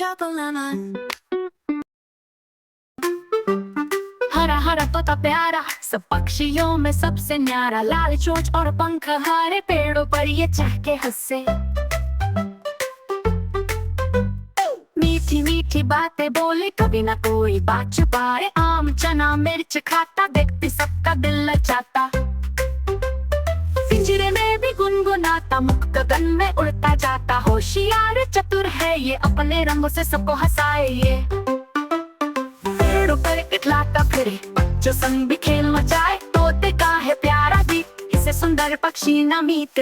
chocolate lemon। हरा हरा तोता प्यारा, सब पक्षियों में सबसे न्यारा, लाल चोंच और पंख हरे, पेड़ों पर ये चहके हंसे। मीठी मीठी बातें बोले, कभी ना कोई बात छुपाए, आम चना मिर्च खाता, देखते सबका दिल लचाता। पिंजरे में भी गुनगुनाता, मुक्त गगन में उड़ता जाता, होशियार चतुर है ये, अपने रंगों से सबको हंसाए ये। पेड़ों पर इतलाता फिरे, बच्चों संग भी खेल मचाए, तोते का है प्यारा गीत, इसे सुंदर पक्षी न मीत।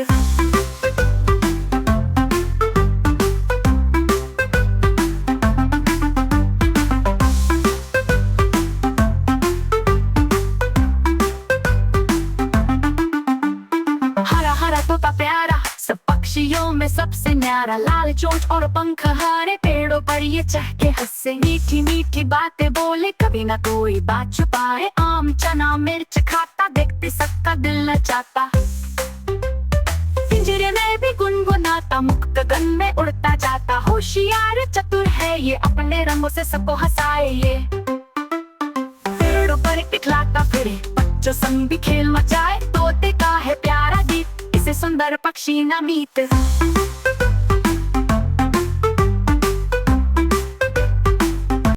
हरा हरा तोता प्यारा, सब पक्षियों में सबसे न्यारा, लाल चोंच और पंख हरे, पेड़ों पर ये चहके हंसे। मीठी मीठी बातें बोले, कभी ना कोई बात छुपाए, आम चना मिर्च खाता, देखते सबका दिल लचाता। पिंजरे में भी गुनगुनाता, मुक्त गगन में उड़ता जाता, होशियार चतुर है ये, अपने रंगों से सबको हंसाए ये। पेड़ों पर इतलाता फिरे, बच्चों संग भी खेल मचाए, तोते का है प्यारा गीत, इसे सुंदर पक्षी न मीत।